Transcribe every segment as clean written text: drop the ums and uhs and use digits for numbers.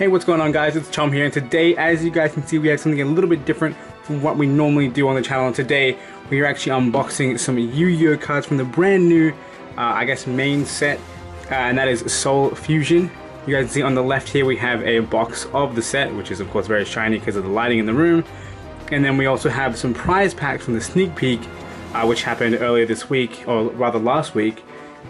Hey, what's going on guys, it's Chum here, and today, as you guys can see, we have something a little bit different from what we normally do on the channel. And today, we are actually unboxing some Yu-Gi-Oh cards from the brand new, I guess, main set, and that is Soul Fusion. You guys can see on the left here, we have a box of the set, which is of course very shiny because of the lighting in the room. And then we also have some prize packs from the sneak peek, which happened earlier this week, or rather last week.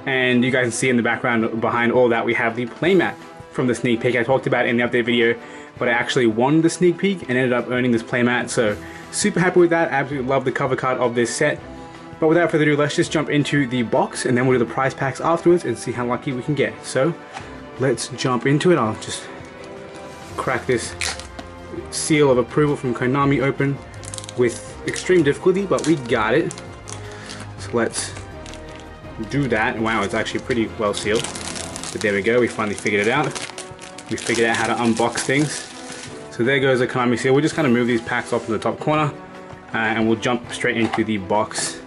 And you guys can see in the background behind all that, we have the playmat from the sneak peek I talked about in the update video, but I actually won the sneak peek and ended up earning this playmat, so super happy with that. Absolutely love the cover card of this set. But without further ado, let's just jump into the box and then we'll do the prize packs afterwards and see how lucky we can get. So let's jump into it. I'll just crack this seal of approval from Konami open with extreme difficulty, but we got it. So let's do that. Wow, it's actually pretty well sealed. But there we go, we finally figured it out. We figured out how to unbox things. So there goes the Konami seal. We'll just kind of move these packs off in the top corner and we'll jump straight into the box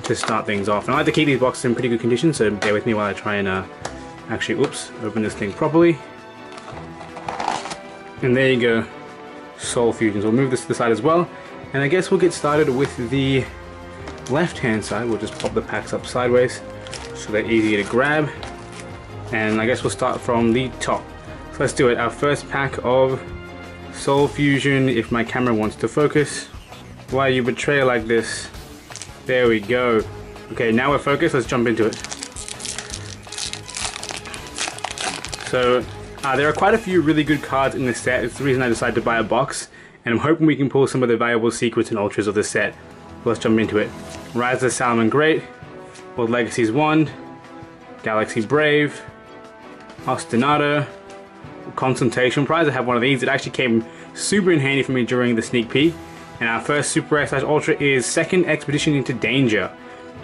to start things off. And I like to keep these boxes in pretty good condition, so bear with me while I try and actually, open this thing properly. And there you go, Soul Fusion. So we'll move this to the side as well. And I guess we'll get started with the left-hand side. We'll just pop the packs up sideways so they're easy to grab. And I guess we'll start from the top. So let's do it. Our first pack of Soul Fusion, if my camera wants to focus. Why you betray like this? There we go. Okay, now we're focused, let's jump into it. So there are quite a few really good cards in this set. It's the reason I decided to buy a box, and I'm hoping we can pull some of the valuable secrets and ultras of this set. Let's jump into it. Rise of the Salmon Great, World Legacies Wand, Galaxy Brave, Ostinato, Concentration Prize. I have one of these. It actually came super in handy for me during the sneak peek. And our first super rare / ultra is Second Expedition into Danger.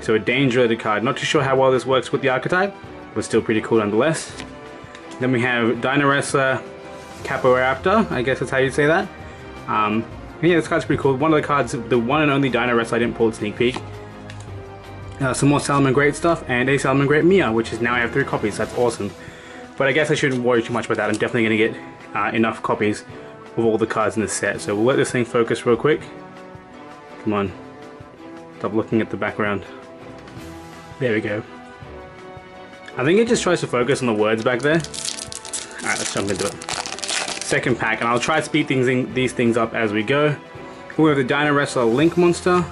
So a danger related card. Not too sure how well this works with the archetype, but still pretty cool nonetheless. Then we have Dino Wrestler Capoeiraptor, I guess that's how you'd say that. Yeah, this card's pretty cool. One of the cards, the one and only Dino Wrestler I didn't pull at sneak peek. Some more Salmon Great stuff, and a Salmon Great Mia, which is now I have 3 copies. That's awesome. But I guess I shouldn't worry too much about that. I'm definitely going to get enough copies of all the cards in this set. So we'll let this thing focus real quick. Come on. Stop looking at the background. There we go. I think it just tries to focus on the words back there. Alright, let's jump into it. Second pack, and I'll try to speed these things up as we go. We have the Dino Wrestler Link Monster.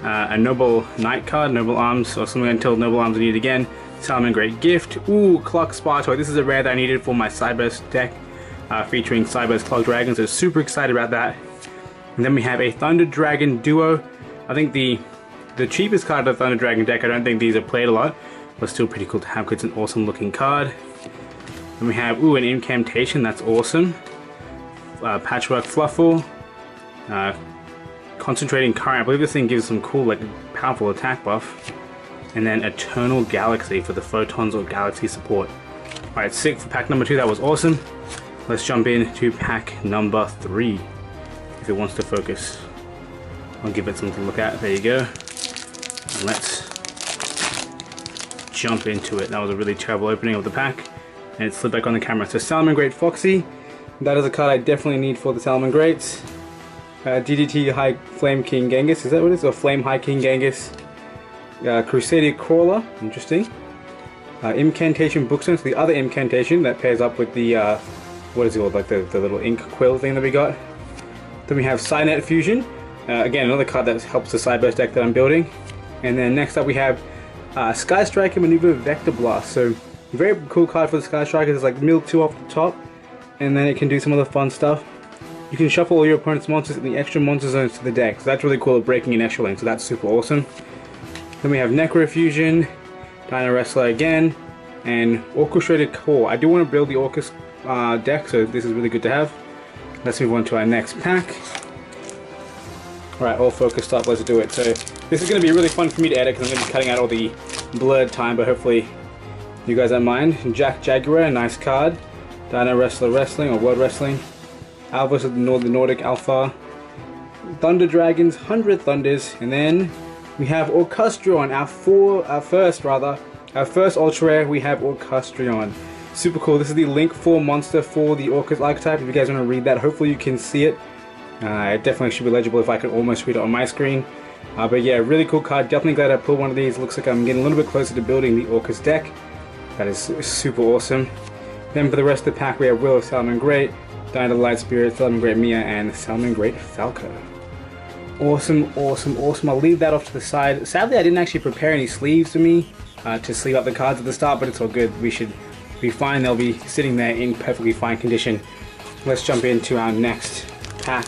A Noble Knight card, Noble Arms, or something until Noble Arms are needed again. Salmon Great Gift. Ooh, Clock Spartoy. This is a rare that I needed for my Cyburst deck, featuring Cyburst Clock Dragons. So super excited about that. And then we have a Thunder Dragon Duo. I think the cheapest card of the Thunder Dragon deck. I don't think these are played a lot, but still pretty cool to have because it's an awesome looking card. Then we have, an Incantation. That's awesome. Patchwork Fluffle. Concentrating Current. I believe this thing gives some cool, like, powerful attack buff. And then Eternal Galaxy for the Photons or Galaxy support. Alright, sick for pack number 2. That was awesome. Let's jump into pack number 3. If it wants to focus. I'll give it something to look at. There you go. And let's jump into it. That was a really terrible opening of the pack. And it slid back on the camera. So Salmon Great Foxy. That is a card I definitely need for the Salmon Greats. DDT High Flame King Genghis. Is that what it is? Or Flame High King Genghis. Crusader Crawler, interesting. Incantation Bookstone, so the other incantation that pairs up with the, what is it called, like the little ink quill thing that we got. Then we have Cynet Fusion, again another card that helps the Cyburst deck that I'm building. And then next up we have Sky Striker Maneuver Vector Blast, so very cool card for the Sky Striker. It's like mill 2 off the top, and then it can do some other fun stuff. You can shuffle all your opponent's monsters in the extra monster zones to the deck, so that's really cool at breaking an extra lane, so that's super awesome. Then we have Necro Fusion, Dino Wrestler again, and Orchestrated Core. I do want to build the Orcus deck, so this is really good to have. Let's move on to our next pack. Alright, all focused up, let's do it. So this is going to be really fun for me to edit because I'm going to be cutting out all the blurred time, but hopefully you guys don't mind. Jack Jaguar, nice card. Dino Wrestler Wrestling, or World Wrestling. Alvis of the Nordic Alpha. Thunder Dragons, 100 Thunders, and then we have Orcustrion, our first ultra rare. We have Orcustrion. Super cool. This is the Link 4 monster for the Orcust archetype. If you guys want to read that, hopefully you can see it. It definitely should be legible if I could almost read it on my screen. But yeah, really cool card. Definitely glad I pulled one of these. Looks like I'm getting a little bit closer to building the Orcust deck. That is super awesome. Then for the rest of the pack, we have Will of Salamangreat, Dyna the Light Spirit, Salamangreat Mia, and Salamangreat Falco. Awesome, awesome, awesome. I'll leave that off to the side. Sadly, I didn't actually prepare any sleeves for me to sleeve up the cards at the start, but it's all good. We should be fine. They'll be sitting there in perfectly fine condition. Let's jump into our next pack.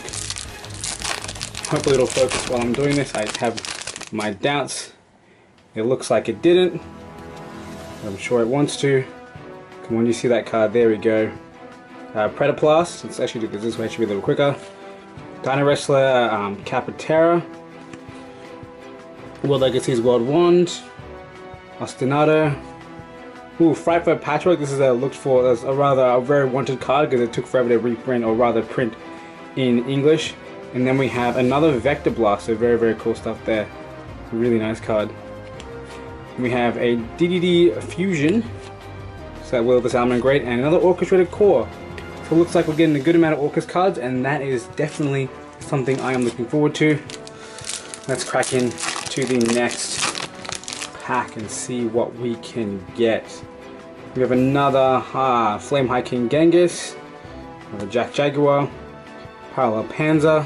Hopefully it'll focus while I'm doing this. I have my doubts. It looks like it didn't. I'm sure it wants to. Come on, you see that card? There we go. Predaplast. Let's actually do this way. It should be a little quicker. Dino Wrestler, Capitera. World Legacies World Wand. Ostinato. Ooh, Frightful Patchwork. This is looked for as a very wanted card because it took forever to reprint, or rather print in English. And then we have another Vector Blast, so very, very cool stuff there. Really nice card. We have a DDD Fusion, so that Will of the Salamangreat, and another Orchestrated Core. So it looks like we're getting a good amount of Orcust cards, and that is definitely something I am looking forward to. Let's crack in to the next pack and see what we can get. We have another Flame High King Genghis, another Jack Jaguar, Parallel Panzer,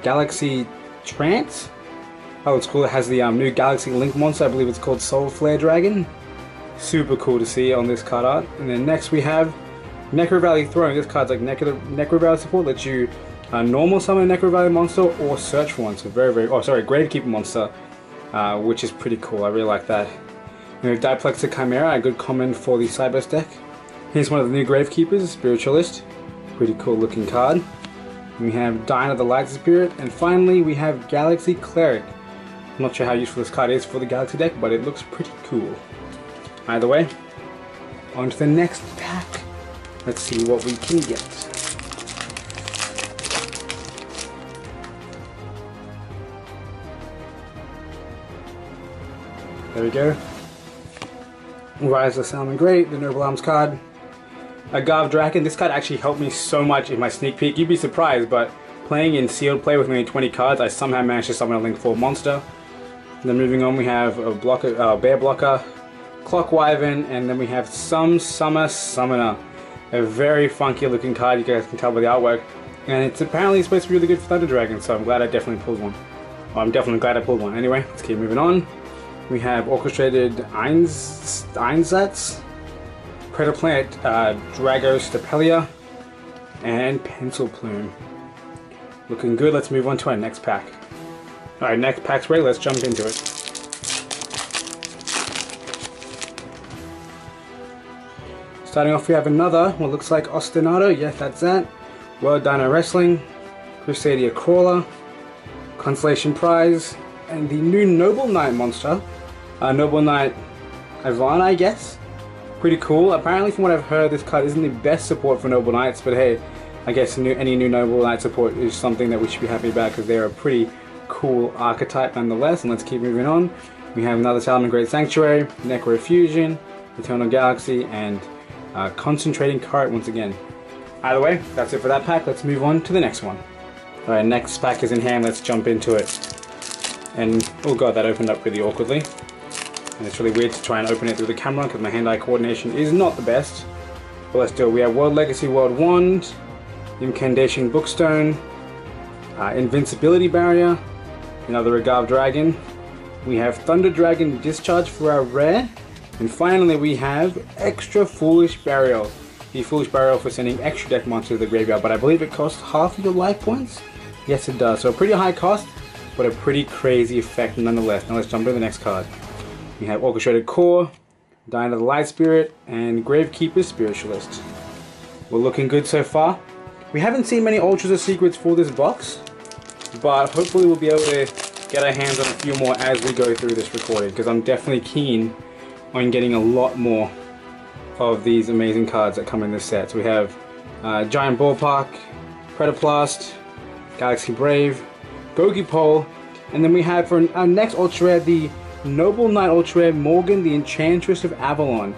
Galaxy Trance. Oh, it's cool. It has the new Galaxy Link monster. I believe it's called Soul Flare Dragon. Super cool to see on this card art. And then next we have Necro Valley Throne. This card's like Necro Valley support. Lets you normal summon a Necro Valley monster or search for one. So very, very. Oh, sorry, Gravekeeper monster, which is pretty cool. I really like that. And we have Diplexa Chimera, a good common for the Cyberse deck. Here's one of the new Gravekeepers, Spiritualist. Pretty cool looking card. And we have Dyna the Light Spirit, and finally we have Galaxy Cleric. I'm not sure how useful this card is for the Galaxy deck, but it looks pretty cool. Either way, on to the next pack. Let's see what we can get. There we go. Rise of Salamangreat, the Noble Arms card. A Garv Draken. This card actually helped me so much in my sneak peek. You'd be surprised, but playing in sealed play with only 20 cards, I somehow managed to summon a Link 4 monster. And then moving on, we have a Bear Blocker, Clock Wyvern, and then we have Some Summer Summoner. A very funky looking card, you guys can tell by the artwork. And it's apparently supposed to be really good for Thunder Dragon, so I'm glad I definitely pulled one. Well, I'm definitely glad I pulled one. Anyway, let's keep moving on. We have Orchestrated Einsatz, Predaplanet, Dragos Stapelia, and Pencil Plume. Looking good. Let's move on to our next pack. Alright, next pack's ready. Let's jump into it. Starting off, we have another, what looks like Ostinato. Yes, that's that. World Dino Wrestling, Crusadia Crawler, Constellation Prize, and the new Noble Knight monster. Noble Knight Ivana, I guess. Pretty cool. Apparently, from what I've heard, this card isn't the best support for Noble Knights, but hey, I guess any new Noble Knight support is something that we should be happy about because they're a pretty cool archetype nonetheless. And let's keep moving on. We have another Salamangreat Sanctuary, Necro Fusion, Eternal Galaxy, and Concentrating Current once again. Either way, that's it for that pack. Let's move on to the next one. Alright, next pack is in hand. Let's jump into it. And oh god, that opened up really awkwardly. And it's really weird to try and open it through the camera because my hand-eye coordination is not the best. But let's do it. We have World Legacy World Wand, Incantation Bookstone, Invincibility Barrier, another Garv Dragon. We have Thunder Dragon Discharge for our rare. And finally we have Extra Foolish Burial. The Foolish Burial for sending extra deck monsters to the graveyard, but I believe it costs half of your life points? Yes it does. So a pretty high cost, but a pretty crazy effect nonetheless. Now let's jump to the next card. We have Orchestrated Core, Dyna the Light Spirit, and Gravekeeper Spiritualist. We're looking good so far. We haven't seen many Ultras or Secrets for this box, but hopefully we'll be able to get our hands on a few more as we go through this recording, because I'm definitely keen on getting a lot more of these amazing cards that come in this set. So we have Giant Ballpark, Predaplast, Galaxy Brave, Gogi Pole, and then we have for our next Ultra Rare, the Noble Knight Ultra Rare Morgan, the Enchantress of Avalon.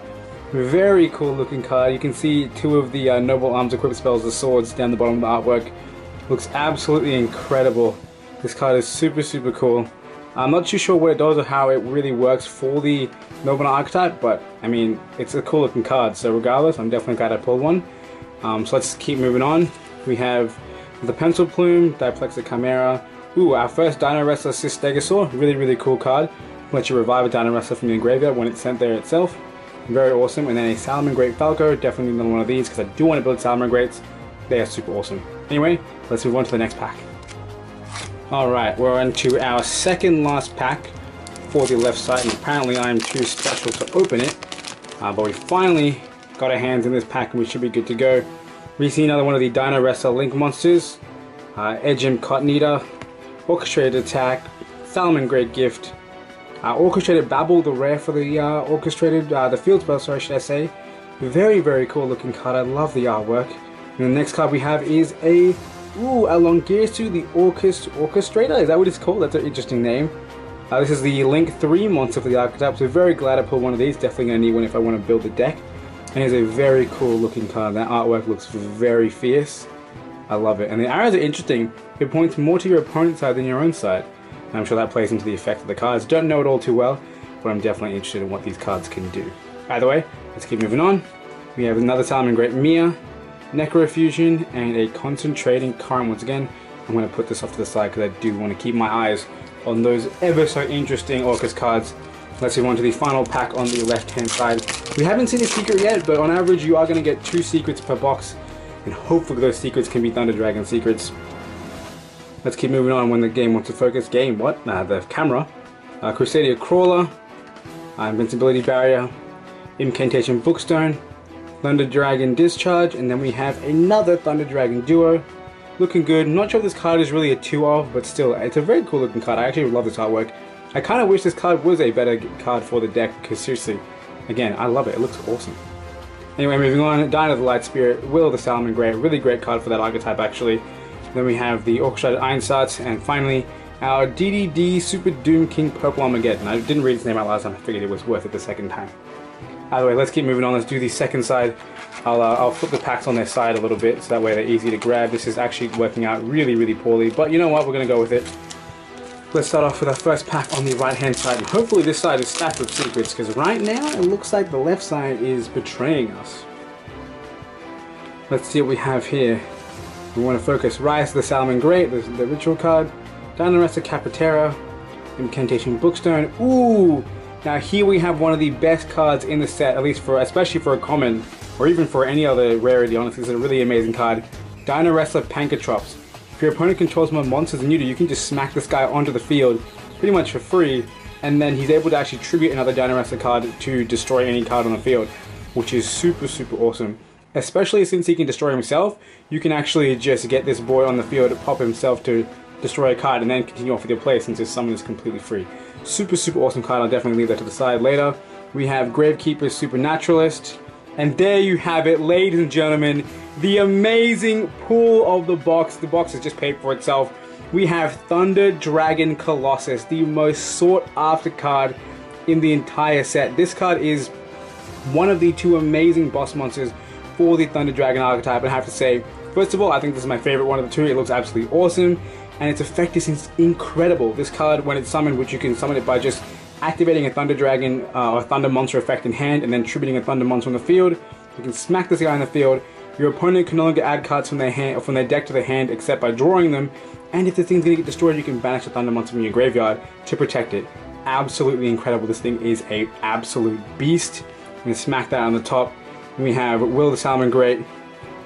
Very cool looking card. You can see two of the noble arms equipped spells, the swords, down the bottom of the artwork. Looks absolutely incredible. This card is super cool. I'm not too sure what it does or how it really works for the noble archetype, but I mean, it's a cool looking card, so regardless, I'm definitely glad I pulled one. So let's keep moving on. We have the Pencil Plume, Diplexic Chimera. Ooh, our first Dino Wrestler Stegosaur. Really cool card. Lets you revive a Dino Wrestler from your graveyard when it's sent there itself. Very awesome. And then a Salamangreat Falco. Definitely need one of these because I do want to build Salamangreats. They are super awesome. Anyway, let's move on to the next pack. Alright, we're on to our second last pack for the left side, and apparently I'm too special to open it. But we finally got our hands in this pack and we should be good to go. We see another one of the Dino Wrestler Link monsters. Edgem Cotton Eater, Orchestrated Attack, Salamangreat Gift, Orchestrated Babble, the rare for the orchestrated, the field spell, sorry, should I say. Very cool looking card. I love the artwork. And the next card we have is a Longisu, the Orchestrator. Is that what it's called? That's an interesting name. This is the Link 3 monster for the archetype, so very glad I pulled one of these. Definitely going to need one if I want to build the deck. And it's a very cool looking card. That artwork looks very fierce. I love it. And the arrows are interesting. It points more to your opponent's side than your own side. And I'm sure that plays into the effect of the cards. Don't know it all too well, but I'm definitely interested in what these cards can do. Either way, let's keep moving on. We have another Salamangreat Mia, Necrofusion, and a Concentrating Current. Once again, I'm going to put this off to the side because I do want to keep my eyes on those ever so interesting Orcus cards. Let's move on to the final pack on the left hand side. We haven't seen a secret yet, but on average you are going to get 2 secrets per box, and hopefully those secrets can be Thunder Dragon secrets. Let's keep moving on when the game wants to focus. The camera. Crusadia Crawler, Invincibility Barrier, Incantation Bookstone, Thunder Dragon Discharge, and then we have another Thunder Dragon Duo. Looking good. Not sure if this card is really a 2 of, but still, it's a very cool looking card. I actually love this artwork. I kind of wish this card was a better card for the deck, because seriously, again, I love it. It looks awesome. Anyway, moving on. Dino the Light Spirit, Will the Salamangreat. Really great card for that archetype, actually. Then we have the Orchestrated Ironsarts, and finally, our DDD Super Doom King Purple Armageddon. I didn't read his name out last time. I figured it was worth it the second time. Either way, let's keep moving on. Let's do the second side. I'll flip the packs on their side a little bit, so that way they're easy to grab. This is actually working out really poorly, but you know what? We're going to go with it. Let's start off with our first pack on the right-hand side. And hopefully this side is stacked with secrets, because right now it looks like the left side is betraying us. Let's see what we have here. We want to focus Rise to the Salamangreat, the ritual card, Dino Wrestler Capitera, Incantation Bookstone. Ooh! Now here we have one of the best cards in the set, at least especially for a common, or even for any other rarity. Honestly, it's a really amazing card. Dino Wrestler Pankatrops. If your opponent controls more monsters than you do, you can just smack this guy onto the field pretty much for free, and then he's able to actually tribute another Dino Wrestler card to destroy any card on the field, which is super awesome. Especially since he can destroy himself, you can actually just get this boy on the field, pop himself to destroy a card, and then continue off with your play since his summon is completely free. Super awesome card. I'll definitely leave that to the side later. We have Gravekeeper's Supernaturalist. And there you have it, ladies and gentlemen, the amazing pull of the box. The box has just paid for itself. We have Thunder Dragon Colossus, the most sought after card in the entire set. This card is one of the 2 amazing boss monsters for the Thunder Dragon archetype. And I have to say, first of all, I think this is my favorite one of the 2. It looks absolutely awesome, and its effect is incredible. This card, when it's summoned, which you can summon it by just activating a Thunder Dragon or Thunder Monster effect in hand and then tributing a Thunder Monster on the field. You can smack this guy in the field. Your opponent can no longer add cards from their hand or from their deck to their hand except by drawing them. And if the thing's gonna get destroyed, you can banish a Thunder Monster from your graveyard to protect it. Absolutely incredible. This thing is a absolute beast. I'm gonna smack that on the top. We have Will the Salamangreat.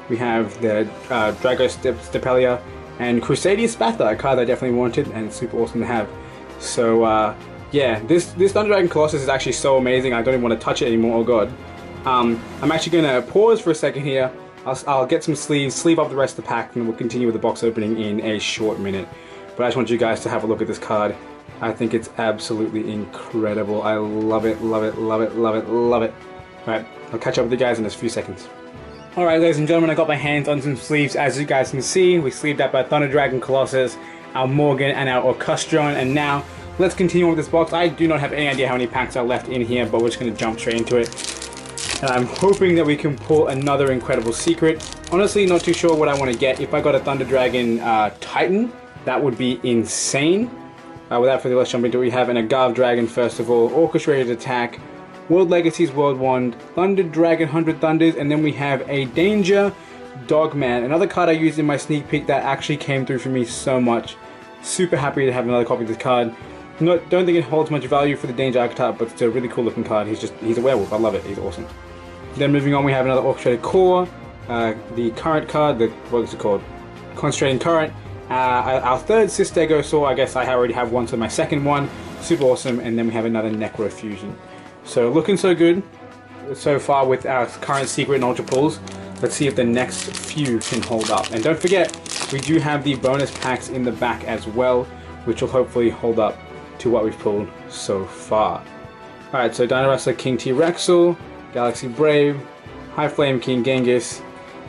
We have the Dragos Stepelia and Crusadia Spatha, a card I definitely wanted and it's super awesome to have. So yeah, this Thunder Dragon Colossus is actually so amazing. I don't even want to touch it anymore. Oh god. I'm actually going to pause for a second here. I'll get some sleeve up the rest of the pack, and we'll continue with the box opening in a short minute. But I just want you guys to have a look at this card. I think it's absolutely incredible. I love it. Alright, I'll catch up with you guys in a few seconds. Alright, ladies and gentlemen, I got my hands on some sleeves. As you guys can see, we sleeved up our Thunder Dragon Colossus, our Morgan, and our Orcustron, and now let's continue with this box. I do not have any idea how many packs are left in here, but we're just going to jump straight into it. And I'm hoping that we can pull another incredible secret. Honestly, not too sure what I want to get. If I got a Thunder Dragon Titan, that would be insane. Without further ado, let's jump into it. We have an Agave Dragon, first of all, Orchestrated Attack, World Legacies, World Wand, Thunder Dragon, 100 Thunders, and then we have a Danger Dogman, another card I used in my sneak peek that actually came through for me so much. Super happy to have another copy of this card. Don't think it holds much value for the Danger archetype, but it's a really cool looking card. He's a werewolf. I love it. He's awesome. Then moving on, we have another Orchestrated Core, the current card, what is it called? Concentrating Current. Our third Stegosaur, I guess I already have one, so my second one. Super awesome. And then we have another Necrofusion. So looking so good so far with our current secret and ultra pulls. Let's see if the next few can hold up. And don't forget, we do have the bonus packs in the back as well, which will hopefully hold up to what we've pulled so far. Alright, so Dino Wrestler King T-Rexel, Galaxy Brave, High Flame King Genghis,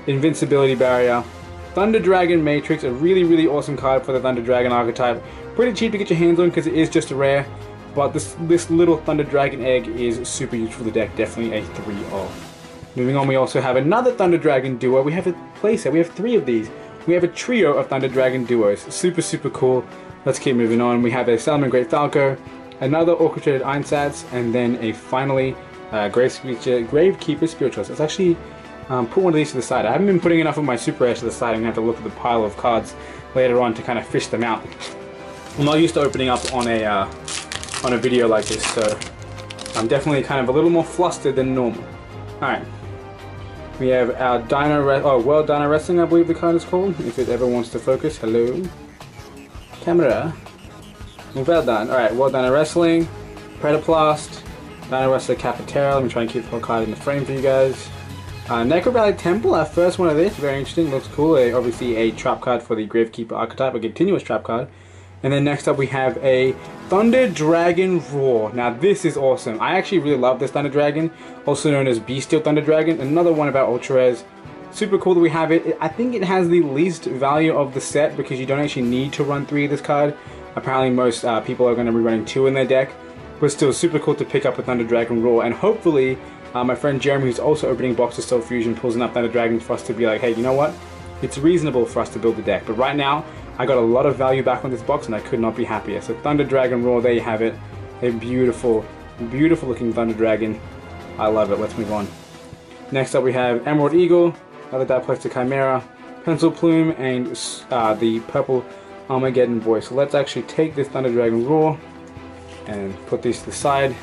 Invincibility Barrier, Thunder Dragon Matrix, a really awesome card for the Thunder Dragon archetype. Pretty cheap to get your hands on because it is just a rare, but this little Thunder Dragon egg is super useful for the deck, definitely a 3-0. Moving on, we also have another Thunder Dragon duo. We have a playset, we have 3 of these. We have a trio of Thunder Dragon duos, super cool. Let's keep moving on. We have a Salamangreat Falco, another Orchestrated Einsatz, and then a finally Gravekeeper Spiritualist. Let's actually put one of these to the side. I haven't been putting enough of my super rares to the side. I'm going to have to look at the pile of cards later on to kind of fish them out. I'm not used to opening up on a video like this, so I'm definitely kind of a little more flustered than normal. Alright. We have our World Dino Wrestling, I believe the card is called, if it ever wants to focus. Hello? Camera. Well done. Alright, World Dino Wrestling, Predaplast, Dino Wrestler Capitera. Let me try and keep the whole card in the frame for you guys. Necro Valley Temple, our first one of this, very interesting, looks cool. Obviously a trap card for the Gravekeeper archetype, a continuous trap card. And then next up we have a Thunder Dragon Roar. Now this is awesome. I actually really love this Thunder Dragon, also known as Bestial Thunder Dragon. Another one of our Ultra Rares. Super cool that we have it. I think it has the least value of the set because you don't actually need to run 3 of this card. Apparently most people are going to be running 2 in their deck. But still super cool to pick up a Thunder Dragon Roar. And hopefully my friend Jeremy, who's also opening boxes Soul Fusion, pulls enough Thunder Dragons for us to be like, hey, you know what? It's reasonable for us to build the deck. But right now, I got a lot of value back on this box and I could not be happier. So Thunder Dragon Roar, there you have it. A beautiful looking Thunder Dragon. I love it. Let's move on. Next up we have Emerald Eagle, another Diplexer Chimera, Pencil Plume, and the purple Armageddon Voice. So let's actually take this Thunder Dragon Roar and put these to the side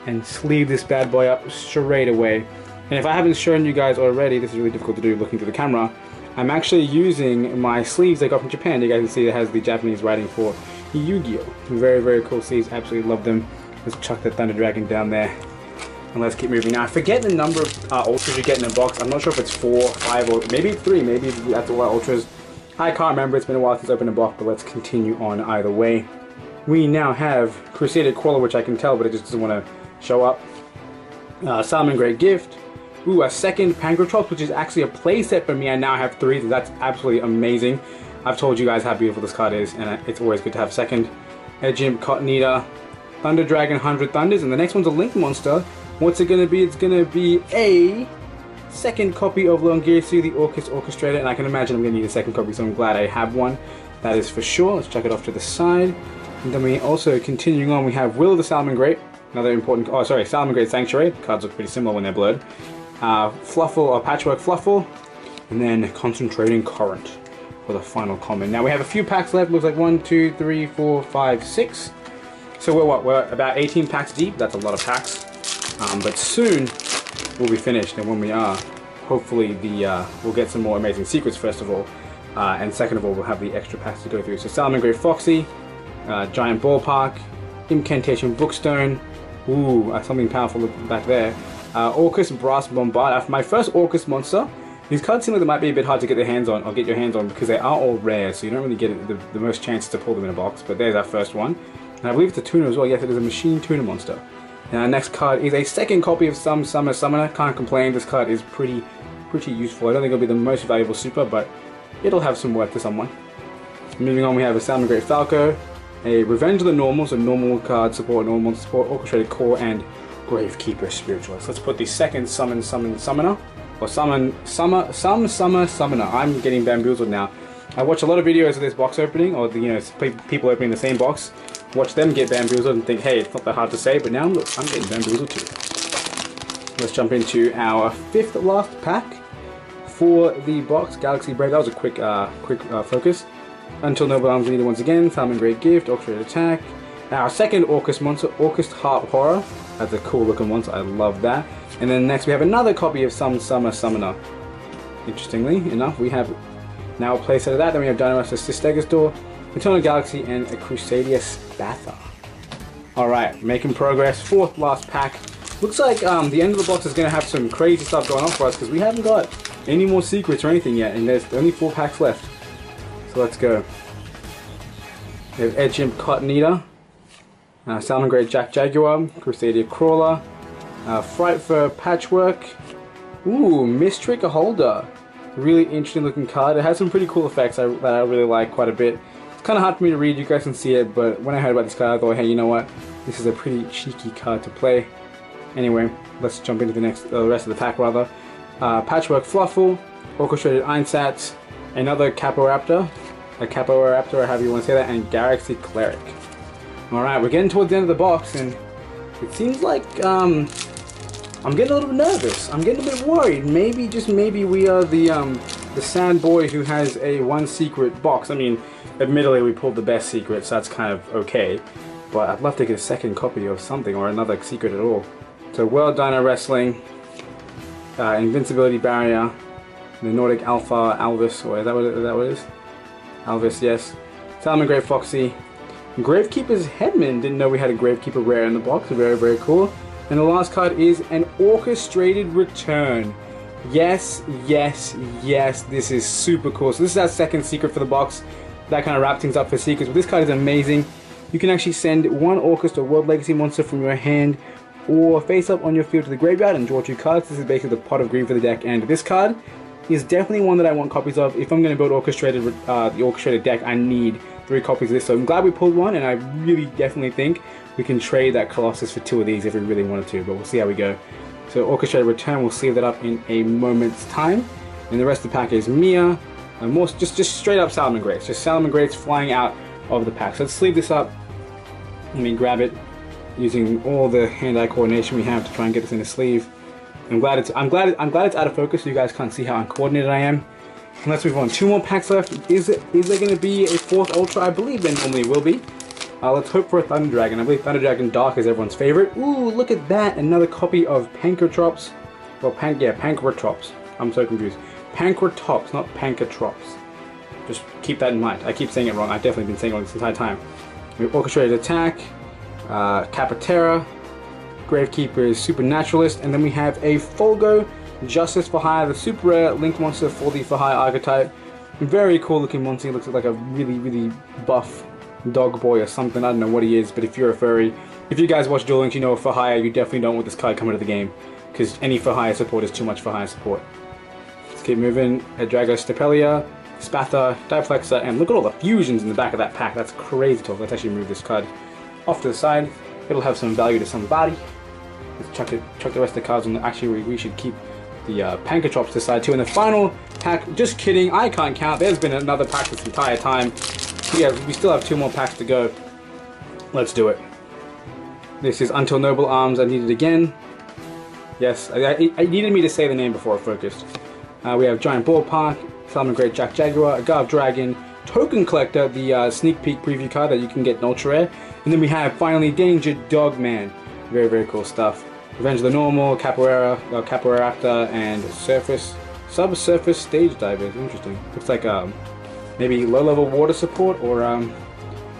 and sleeve this bad boy up straight away. And if I haven't shown you guys already, this is really difficult to do looking through the camera, I'm actually using my sleeves I got from Japan. You guys can see it has the Japanese writing for Yu-Gi-Oh. Very cool sleeves, absolutely love them. Let's chuck that Thunder Dragon down there. And let's keep moving. Now I forget the number of Ultras you get in a box. I'm not sure if it's 4, 5, or maybe 3, maybe that's all our Ultras. I can't remember, it's been a while since I opened a box, but let's continue on either way. We now have Crusader Crawler, which I can tell, but it just doesn't want to show up. Salamangreat Gift. Ooh, a second Pankratrops, which is actually a playset for me. I now have 3, so that's absolutely amazing. I've told you guys how beautiful this card is, and it's always good to have second. Edgimp, Cotton Eater, Thunder Dragon, 100 Thunders, and the next one's a Link Monster. What's it going to be? It's going to be a second copy of Longirisu, the Orcus Orchestrator, and I can imagine I'm going to need a second copy, so I'm glad I have one. That is for sure. Let's chuck it off to the side. And then we also, continuing on, we have Will of the Salamangreat, another important, Salamangreat Sanctuary. The cards look pretty similar when they're blurred. Fluffle or Patchwork Fluffle, and then Concentrating Current for the final comment. Now we have a few packs left. Looks like 1, 2, 3, 4, 5, 6. So we're about 18 packs deep. That's a lot of packs, but soon we'll be finished. And when we are, hopefully we'll get some more amazing secrets first of all, and second of all we'll have the extra packs to go through. So Salamangreat Foxy, Giant Ballpark, Incantation Bookstone. Ooh, something powerful back there. Orcus Brass Bombard. My first Orcus monster. These cards seem like they might be a bit hard to get their hands on, or get your hands on, because they are all rare, so you don't really get the most chances to pull them in a box. But there's our first one. And I believe it's a tuner as well. Yes, it is a machine tuner monster. And our next card is a second copy of Some Summer Summoner. Can't complain. This card is pretty useful. I don't think it'll be the most valuable super, but it'll have some worth to someone. Moving on, we have a Salamangreat Falco, a Revenge of the Normals, a normal card support, normal support, Orchestrated Core, and Gravekeeper Spiritualist. Let's put the second summoner. Or summoner. I'm getting bamboozled now. I watch a lot of videos of this box opening, or people opening the same box. Watch them get bamboozled and think, hey, it's not that hard to say, but now I'm getting bamboozled too. Let's jump into our 5th last pack for the box. Galaxy Brave. That was a quick focus. Until Noble Arms needed once again. Salmon Great Gift. Orchestrated Attack. Our second Orcust monster, Orcust Heart Horror. That's a cool looking one, so I love that. And then next we have another copy of Some Summer Summoner. Interestingly enough, we have now a playset of that. Then we have Dynamaster Stegosaur, Eternal Galaxy, and a Crusadia Spatha. Alright, making progress. 4th last pack. Looks like the end of the box is going to have some crazy stuff going on for us because we haven't got any more secrets or anything yet, and there's only 4 packs left. So let's go. We have Edge Imp Cotton Eater, Salmon Great Jack Jaguar, Crusadia Crawler, Frightfur Patchwork, ooh, Mistrick Holder. Really interesting looking card. It has some pretty cool effects that I really like quite a bit. It's kind of hard for me to read, you guys can see it, but when I heard about this card I thought, hey, you know what? This is a pretty cheeky card to play. Anyway, let's jump into the rest of the pack rather. Patchwork Fluffle, Orchestrated Einsatz, another Caporaptor, or however you want to say that, and Galaxy Cleric. Alright, we're getting towards the end of the box, and it seems like I'm getting a little bit nervous. I'm getting a bit worried. Maybe, just maybe, we are the sad boy who has a one secret box. I mean, admittedly we pulled the best secret, so that's kind of okay. But I'd love to get a second copy of something, or another secret at all. So World Dino Wrestling, Invincibility Barrier, the Nordic Alpha Alvis, or is that what it is? Alvis, yes. Salmon Great Foxy, Gravekeeper's Headman. Didn't know we had a Gravekeeper rare in the box. Very, very cool. And the last card is an Orchestrated Return. Yes, yes, yes. This is super cool. So this is our second secret for the box. That kind of wraps things up for secrets. But this card is amazing. You can actually send one Orcust or World Legacy monster from your hand or face up on your field to the graveyard and draw 2 cards. This is basically the pot of green for the deck, and this card is definitely one that I want copies of. If I'm going to build the orchestrated deck, I need 3 copies of this. So I'm glad we pulled one, and I really definitely think we can trade that Colossus for 2 of these if we really wanted to, but we'll see how we go. So Orchestrated Return, we'll sleeve that up in a moment's time. And the rest of the pack is Mia, and more just straight up Salmon Greats. Just Salmon Greats flying out of the pack. So let's sleeve this up. Let me grab it using all the hand-eye coordination we have to try and get this in the sleeve. I'm glad it's out of focus so you guys can't see how uncoordinated I am. And let's move on. 2 more packs left. Is there going to be a 4th Ultra? I believe there normally will be. Let's hope for a Thunder Dragon. I believe Thunder Dragon Dark is everyone's favorite. Ooh, look at that! Another copy of Pankratops. Well, Pankratops. I'm so confused. Pankratops, not Pankratops. Just keep that in mind. I keep saying it wrong. I've definitely been saying it wrong this entire time. We have Orchestrated Attack, Capotera, Gravekeeper's Supernaturalist, and then we have a Folgo Justice for Hire, the super rare Link monster for the For Hire archetype. Very cool looking monster. He looks like a really, really buff dog boy or something. I don't know what he is, but if you're a furry, if you guys watch Duel Links, you know For Hire, you definitely don't want this card coming to the game, because any For Hire support is too much For Hire support. Let's keep moving. Edrago Stapelia, Spatha, Diplexer, and look at all the fusions in the back of that pack. That's crazy talk. Let's actually move this card off to the side. It'll have some value to somebody. Let's chuck the rest of the cards on. Actually, we should keep the Pankratops to the side too. And the final pack, just kidding, I can't count. There's been another pack this entire time. Yeah, we still have 2 more packs to go. Let's do it. This is Until Noble Arms. I need it again. Yes, I needed me to say the name before I focused. We have Giant Ballpark, Salmon Great Jack Jaguar, a Garb Dragon, Token Collector, the sneak peek preview card that you can get in Ultra Rare. And then we have finally Danger Dogman. Very, very cool stuff. Revenge of the Normal, Caporaptor, and Subsurface Stage Divers. Interesting. Looks like maybe low-level water support, or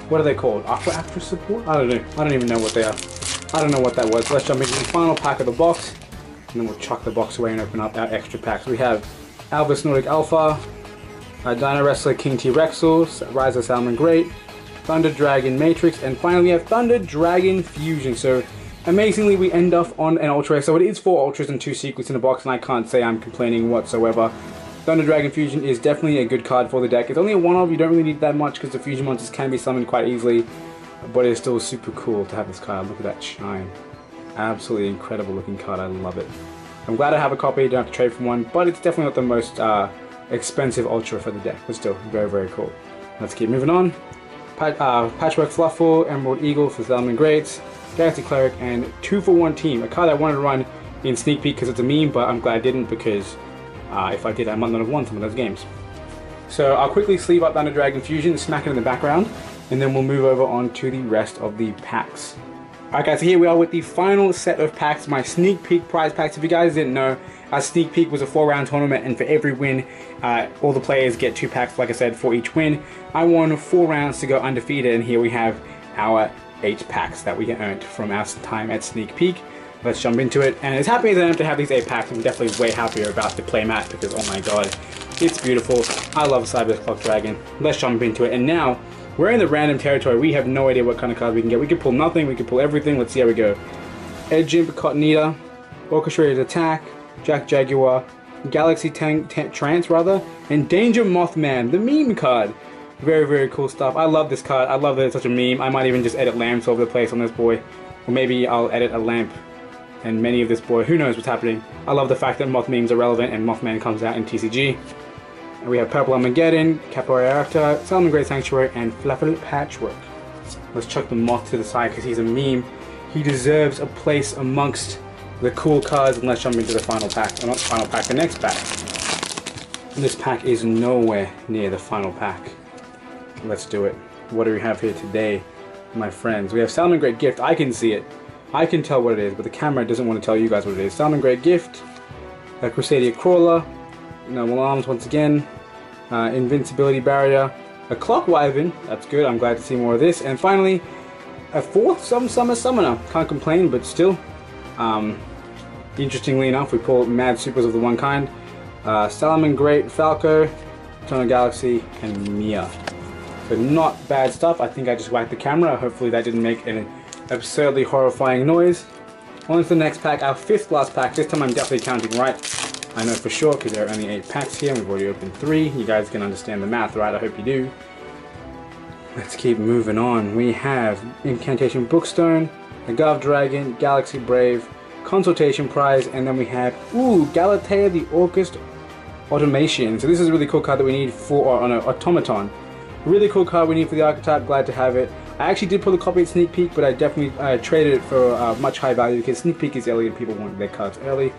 what are they called? Aqua support? I don't know. I don't even know what they are. I don't know what that was. Let's jump into the final pack of the box, and then we'll chuck the box away and open up our extra packs. We have Alvis Nordic Alpha, Dino Wrestler King T-Rexel, Rise of Salmon Great, Thunder Dragon Matrix, and finally we have Thunder Dragon Fusion. So amazingly we end off on an Ultra. So it is 4 Ultras and 2 secrets in a box, and I can't say I'm complaining whatsoever. Thunder Dragon Fusion is definitely a good card for the deck. It's only a one-of, you don't really need that much because the fusion monsters can be summoned quite easily, but it's still super cool to have this card. Look at that shine. Absolutely incredible looking card, I love it. I'm glad I have a copy, don't have to trade for one, but it's definitely not the most expensive Ultra for the deck, but still, very, very cool. Let's keep moving on. Patchwork Fluffle, Emerald Eagle for Salmon Greats, Galaxy Cleric, and 2-for-1 Team, a card I wanted to run in Sneak Peek because it's a meme, but I'm glad I didn't because if I did, I might not have won some of those games. So I'll quickly sleeve up Thunder Dragon Fusion, smack it in the background, and then we'll move over on to the rest of the packs. Alright guys, so here we are with the final set of packs, my Sneak Peek prize packs. If you guys didn't know, our Sneak Peek was a 4-round tournament, and for every win, all the players get 2 packs, like I said, for each win. I won 4 rounds to go undefeated, and here we have our 8 packs that we earned from our time at Sneak Peek. Let's jump into it, and as happy as I am to have these 8 packs, I'm definitely way happier about the playmat because, oh my god, it's beautiful. I love Cyber Clock Dragon. Let's jump into it, and now, we're in the random territory. We have no idea what kind of cards we can get. We could pull nothing, we could pull everything. Let's see how we go. Edgimp Cotton Eater, Orchestrated Attack, Jack Jaguar, Galaxy Trance rather, and Danger Mothman, the meme card. Very, very cool stuff. I love this card. I love that it's such a meme. I might even just edit lamps over the place on this boy. Or maybe I'll edit a lamp and many of this boy. Who knows what's happening. I love the fact that moth memes are relevant and Mothman comes out in TCG. And we have Purple Armageddon, Capoeira Actor, Salmon Great Sanctuary, and Fluffle Patchwork. Let's chuck the moth to the side because he's a meme. He deserves a place amongst the cool cards, and let's jump into the final pack. Or not final pack, the next pack. And this pack is nowhere near the final pack. Let's do it. What do we have here today, my friends? We have Salmon Great Gift. I can see it. I can tell what it is, but the camera doesn't want to tell you guys what it is. Salmon Great Gift, a Crusadia Crawler, Normal Arms once again, Invincibility Barrier, a Clock Wyvern, that's good, I'm glad to see more of this, and finally, a 4th Summer Summoner. Can't complain, but still, interestingly enough, we pull Mad Supers of the one kind, Salmon Great Falco, Eternal Galaxy, and Mia. So not bad stuff. I think I just whacked the camera, hopefully that didn't make an absurdly horrifying noise. On to the next pack, our 5th last pack. This time I'm definitely counting right. I know for sure because there are only 8 packs here and we've already opened 3. You guys can understand the math, right? I hope you do. Let's keep moving on. We have Incantation Bookstone, the Gov Dragon, Galaxy Brave, Consultation Prize, and then we have, Galatea the August Automation. So this is a really cool card that we need for an Automaton. Really cool card we need for the archetype, glad to have it. I actually did pull a copy at Sneak Peek, but I definitely traded it for much high value because Sneak Peek is early and people want their cards early.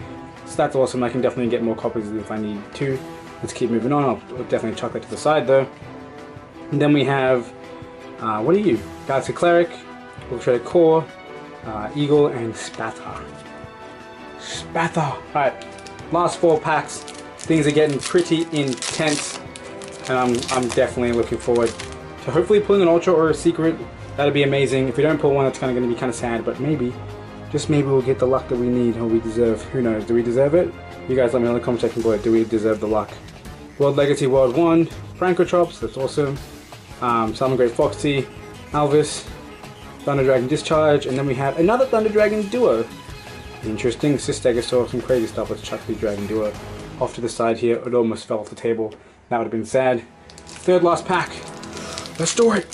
So that's awesome. I can definitely get more copies if I need to. Let's keep moving on. I'll definitely chuck that to the side though. And then we have, what are you? Galaxy Cleric, Ultra Core, Eagle, and Spatha. Alright, last 4 packs. Things are getting pretty intense. And I'm definitely looking forward to hopefully pulling an Ultra or a Secret. That'd be amazing. If we don't pull one, that's going to be kind of sad, but maybe. Just maybe we'll get the luck that we need or we deserve. Who knows? Do we deserve it? You guys let me know in the comment section below. Do we deserve the luck? World Legacy World 1, Francotrops, that's awesome. Salmon Great Foxy, Alvis, Thunder Dragon Discharge, and then we have another Thunder Dragon Duo. Interesting. Stegosaur, some crazy stuff. Let's chuck the Dragon Duo off to the side here. It almost fell off the table. That would have been sad. 3rd last pack. Let's do it.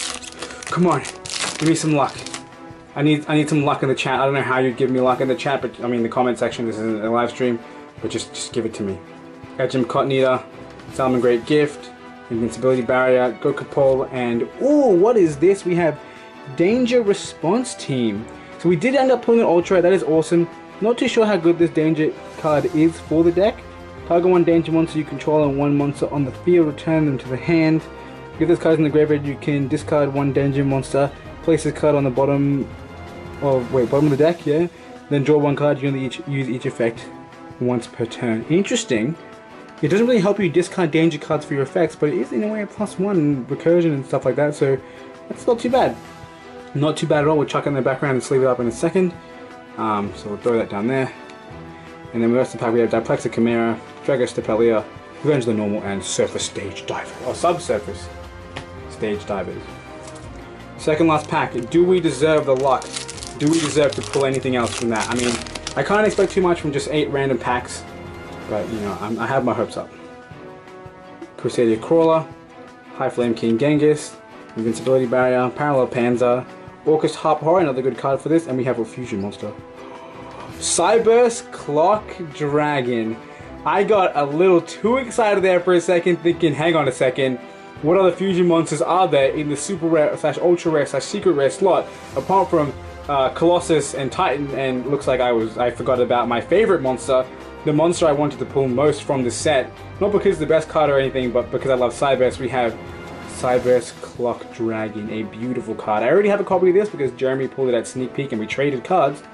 Come on. Give me some luck. I need some luck in the chat. I don't know how you'd give me luck in the chat, but I mean the comment section. This isn't a live stream, but just give it to me. Edgem Cotton Eater, Salmon Great Gift, Invincibility Barrier, Gokapole, and what is this? We have Danger Response Team. So we did end up pulling an Ultra. That is awesome. Not too sure how good this Danger card is for the deck. Target 1 Danger monster you control and 1 monster on the field. Return them to the hand. If this card is in the graveyard, you can discard 1 Danger monster. Place this card on the bottom of the deck, yeah. Then draw 1 card. You only use each effect once per turn. Interesting. It doesn't really help you discard danger cards for your effects, but it is in a way a +1 recursion and stuff like that, so that's not too bad. Not too bad at all. We'll chuck it in the background and sleeve it up in a second. So we'll throw that down there. And then the rest of the pack we have Diplexa Chimera, Dragostapelia, Revenge of the Normal, and Surface Stage Diver. Or Subsurface Stage Divers. Second last pack. Do we deserve the luck? Do we deserve to pull anything else from that? I mean, I can't expect too much from just 8 random packs, but you know, I have my hopes up. Crusadia Crawler, High Flame King Genghis, Invincibility Barrier, Parallel Panzer, Orcust Harp Horror, another good card for this, and we have a Fusion Monster. Cyberse Clock Dragon. I got a little too excited there for a second, thinking, hang on a second, what other fusion monsters are there in the super rare / ultra rare / secret rare slot apart from Colossus and Titan? And looks like I forgot about my favorite monster, the monster I wanted to pull most from the set. Not because it's the best card or anything, but because I love Cyberse. We have Cyberse Clock Dragon, a beautiful card. I already have a copy of this because Jeremy pulled it at Sneak Peek and we traded cards.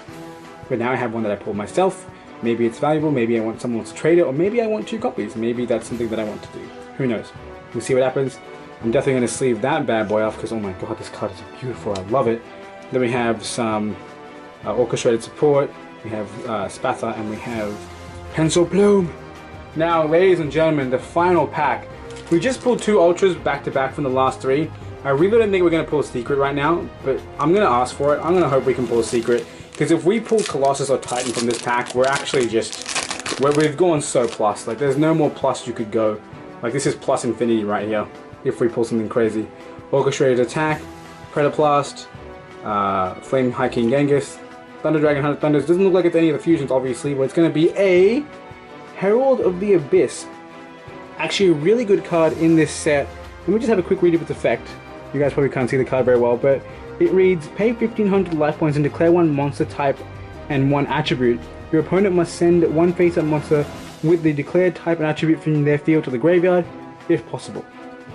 But now I have one that I pulled myself. Maybe it's valuable, maybe I want someone else to trade it, or maybe I want 2 copies. Maybe that's something that I want to do. Who knows? We'll see what happens. I'm definitely going to sleeve that bad boy off because, oh my god, this card is beautiful. I love it. Then we have some orchestrated support. We have Spatha, and we have Pencil Plume. Now, ladies and gentlemen, the final pack. We just pulled 2 ultras back to back from the last 3. I really don't think we're going to pull a secret right now, but I'm going to ask for it. I'm going to hope we can pull a secret. Because if we pull Colossus or Titan from this pack, we're actually just... we've gone so plus. Like, there's no more plus you could go. Like, this is plus infinity right here. If we pull something crazy. Orchestrated Attack, Predaplast, Flame High King Genghis, Thunder Dragon Hunter Thunders. Doesn't look like it's any of the fusions, obviously, but it's going to be a Herald of the Abyss. Actually, a really good card in this set. Let me just have a quick read of its effect. You guys probably can't see the card very well, but it reads, pay 1500 life points and declare 1 monster type and 1 attribute. Your opponent must send 1 face-up monster with the declared type and attribute from their field to the graveyard, if possible.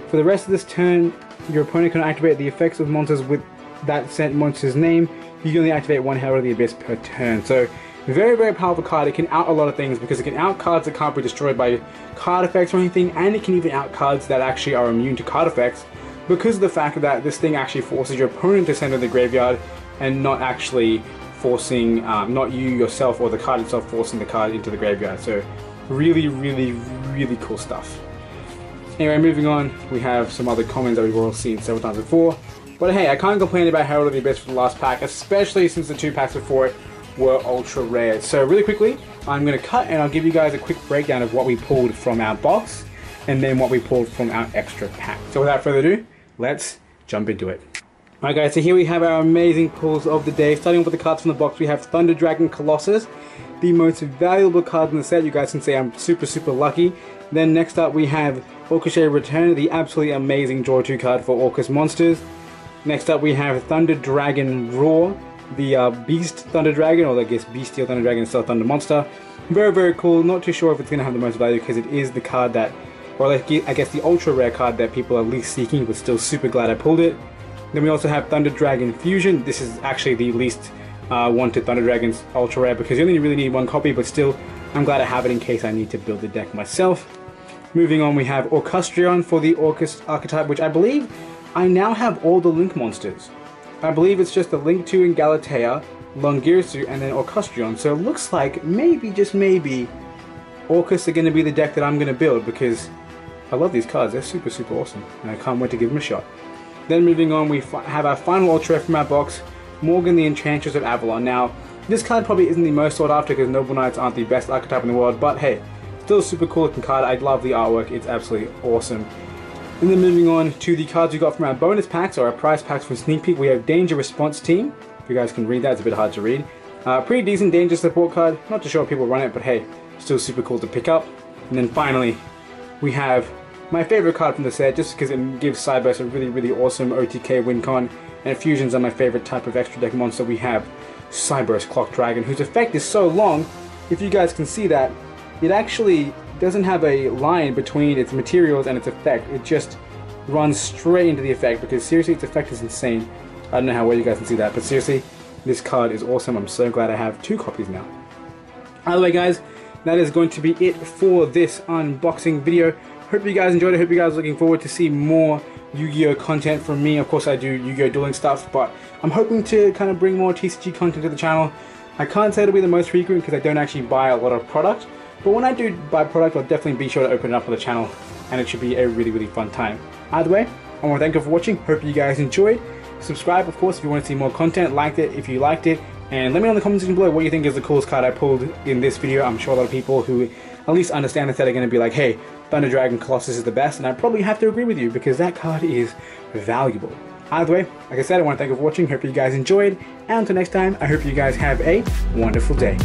For the rest of this turn, your opponent can activate the effects of monsters with that sent monster's name. You can only activate 1 Herald of the Abyss per turn. So, very, very powerful card. It can out a lot of things because it can out cards that can't be destroyed by card effects or anything, and it can even out cards that actually are immune to card effects, because of the fact that this thing actually forces your opponent to send to the graveyard and not actually forcing, not you yourself or the card itself forcing the card into the graveyard. So really, really, really cool stuff. Anyway, moving on, we have some other comments that we've all seen several times before. But hey, I can't complain about Herald of the Abyss for the last pack, especially since the 2 packs before it were ultra rare. So really quickly, I'm going to cut and I'll give you guys a quick breakdown of what we pulled from our box and then what we pulled from our extra pack. So without further ado, let's jump into it. Alright guys, so here we have our amazing pulls of the day. Starting with the cards from the box, we have Thunder Dragon Colossus, the most valuable card in the set. You guys can say I'm super, super lucky. Then next up we have Orchestrated Return, the absolutely amazing draw 2 card for Orcus monsters. Next up we have Thunder Dragon Roar, the Beast Thunder Dragon, or I guess Bestial Thunder Dragon, still Thunder Monster. Very, very cool. Not too sure if it's going to have the most value because it is the card that, or I guess the ultra rare card that people are least seeking, but still super glad I pulled it. Then we also have Thunder Dragon Fusion. This is actually the least wanted Thunder Dragon's ultra rare because you only really need 1 copy, but still I'm glad I have it in case I need to build the deck myself. Moving on, we have Orcustrion for the Orcus archetype, which I believe I now have all the Link monsters. I believe it's just the Link 2 in Galatea, Longirsu, and then Orcustrion. So it looks like maybe, just maybe, Orcus are going to be the deck that I'm going to build because I love these cards. They're super, super awesome, and I can't wait to give them a shot. Then moving on, we have our final ultra from our box, Morgan the Enchantress of Avalon. Now, this card probably isn't the most sought after because Noble Knights aren't the best archetype in the world, but hey, still a super cool looking card. I love the artwork. It's absolutely awesome. And then moving on to the cards we got from our bonus packs or our prize packs from Sneak Peek, we have Danger Response Team. If you guys can read that, it's a bit hard to read. Pretty decent danger support card. Not too sure if people run it, but hey, still super cool to pick up. And then finally, we have my favorite card from the set, just because it gives Cyberse a really, really awesome OTK win con, and fusions are my favorite type of extra deck monster. We have Cyberse Clock Dragon, whose effect is so long, if you guys can see that, it actually doesn't have a line between its materials and its effect. It just runs straight into the effect, because seriously, its effect is insane. I don't know how well you guys can see that, but seriously, this card is awesome. I'm so glad I have 2 copies now. Either way guys, that is going to be it for this unboxing video. Hope you guys enjoyed it. Hope you guys are looking forward to see more Yu-Gi-Oh content from me. Of course I do Yu-Gi-Oh dueling stuff, but I'm hoping to kind of bring more TCG content to the channel. I can't say it'll be the most frequent because I don't actually buy a lot of product, but when I do buy product, I'll definitely be sure to open it up for the channel, and it should be a really, really fun time. Either way, I want to thank you for watching. Hope you guys enjoyed. Subscribe, of course, if you want to see more content. Like it if you liked it, and let me know in the comments section below what you think is the coolest card I pulled in this video. I'm sure a lot of people who at least understand the set are going to be like, hey, Thunder Dragon Colossus is the best, and I probably have to agree with you because that card is valuable. Either way, like I said, I want to thank you for watching. Hope you guys enjoyed. And until next time, I hope you guys have a wonderful day.